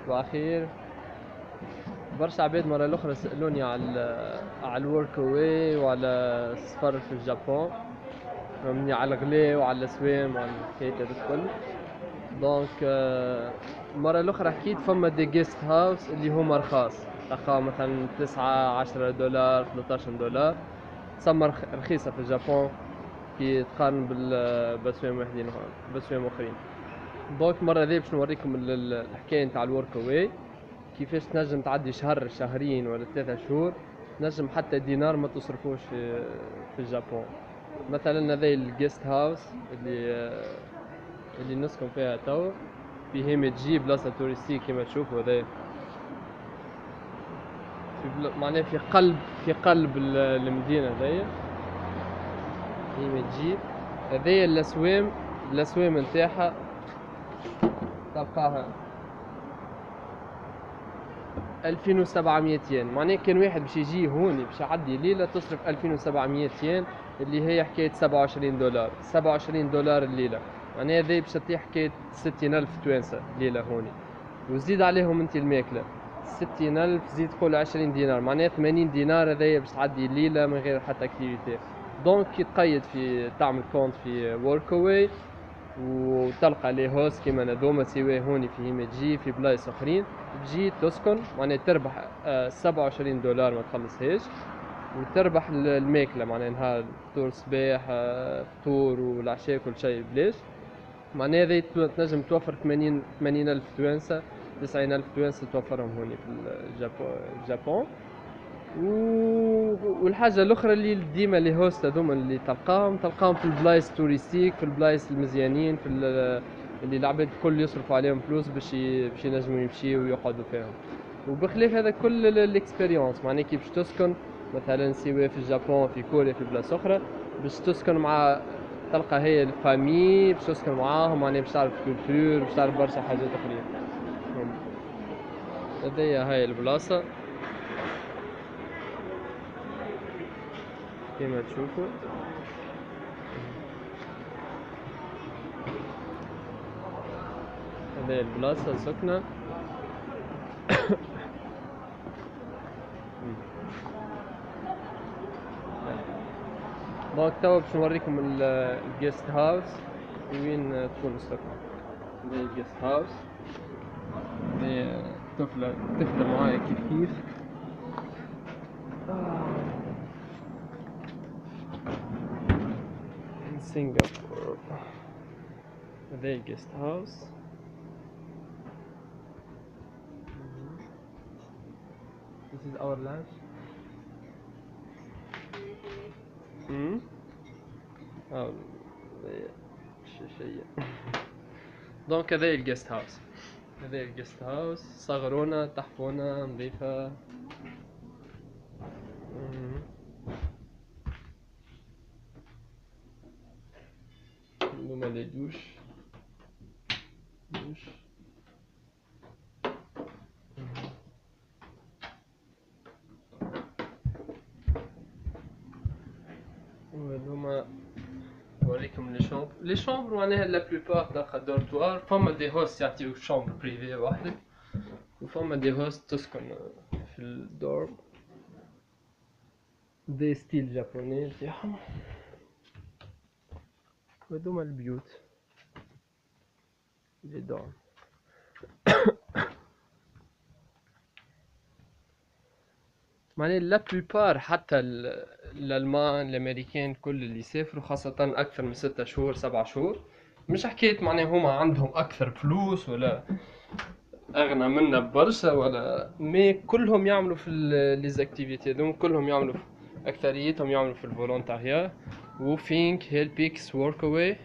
واخير برشا عباد مرة الأخرى سألوني على الورك اواي وعلى السفر في الجابون، فهمني، على الغلاء وعلى السوام وعلى الحكايات هذوك الكل. دونك مرة الأخرى حكيت فما دي جيست هاوس اللي هما رخاص، تلقاو مثلا 9 10 دولار 13 دولار، تسمى رخيصة في الجابون كي تقارن بسوام واحدين بسوام أخرين. دونك مرة ذي باش نوريكم الحكاية نتاع الورك اواي، كيفاش تنجم تعدي شهر شهرين ولا 3 شهور، تنجم حتى دينار ما تصرفوش في الجابون. مثلا هذا الجيست هاوس اللي نسكن فيها تو، في هيمة جي بلاصة توريستية كما تشوفوا. هذا معناه في قلب المدينة هذيا، هيمة جي. هذيا الأسوام نتاعها تلقاها 2700 ين. معناه كان واحد باش يجي هوني باش يعدي ليلة تصرف 2700 ين، اللي هي حكاية 27 دولار 27 دولار الليلة. معناها هذي باش تطيح حكاية 60,000 توانسة ليلة هوني، وزيد عليهم انت الماكلة 60,000، زيد قول 20 دينار، معناها 80 دينار هذيا باش تعدي الليلة من غير حتى اكتيفيتي. دونك كي تقيد في تعمل كونت في وركوي وتلقى لي هوست كيما هذوما سواء هوني في هيمتجي في بلايص اخرين، تجي تسكن معناها تربح 27 دولار ما تخلصهاش، وتربح الماكلة معناها نهار فطور صباح فطور والعشاء كل شيء بلاش. معناها هذي تنجم توفر 80 ألف توانسة 90 ألف توانسة توفرهم هوني في الجابون. والحاجة الأخرى اللي ديما لي هوست هذوما اللي تلقاهم في البلايص توريستيك، في البلايص المزيانين، في اللي العباد الكل يصرفوا عليهم فلوس باش ينجموا يمشيو ويقعدوا فيهم. وبخلاف هذا كل الاكسبيريونس، معناها كي باش تسكن مثلا سواء في اليابان في كوريا في بلاصة أخرى، باش تسكن مع تلقى هي الفامي باش تسكن معاهم، معناها باش تعرف كولتور، باش تعرف برشا حاجات أخرين. هذيا هاي البلاصة كما تشوفوا. هذه البلاصة سكنة. دونك توا باش نوريكم الجيست هاوس وين تكون السكنة. هذا الجيست هاوس، هذه طفلة معايا كيف سنغافورة. هذا الجيست هاوس. This is our lunch. شيء. دونك هذا الجيست هاوس، هذا الجيست هاوس صغرونا تحفونا نظيفة. هما لي دوش وهذوما. نوريكم لي شومبر معناها لا بلوبار تلقى دورتوار. فما دي هوست يعطيوك شومبر بريفي وحدك، وفما دي هوست تسكن في الدورم. دي ستيل جابوني تاعهم. وهذوما البيوت لي دورم. معناها لا بلوبار حتى الالمان الامريكان كل اللي يسافروا خاصة اكثر من 6 شهور 7 شهور، مش حكاية معناها هما عندهم اكثر فلوس ولا اغنى منا برشا ولا مي، كلهم يعملوا في ليزاكتيفيتي هذوم، كلهم يعملوا اكثريتهم يعملوا في الفولونتاريا وفينك هيلبيكس ورك اواي.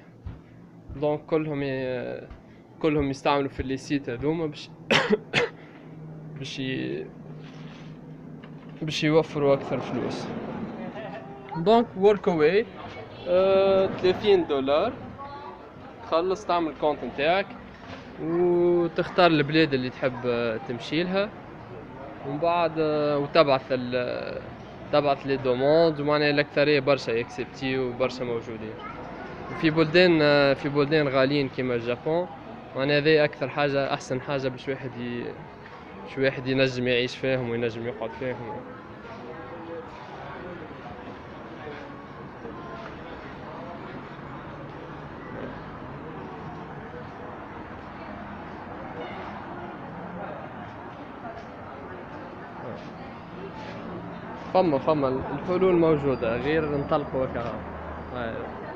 دونك كلهم يستعملوا في لي سيت هذوما باش باش يوفروا اكثر فلوس. دونك ورك اواي 30 دولار تخلص تعمل كونت نتاعك وتختار البلاد اللي تحب تمشي لها، ومن بعد تبعث لي دوموند، ومعناها الاكثريه برشا يكسبتي وبرشا موجودين في بلدان غاليين كيما اليابان. معناها هذه أكثر حاجة، أحسن حاجة باش واحد ينجم يعيش فيهم وينجم يقعد فيهم. فما الحلول موجودة، غير نطلقوا هكا.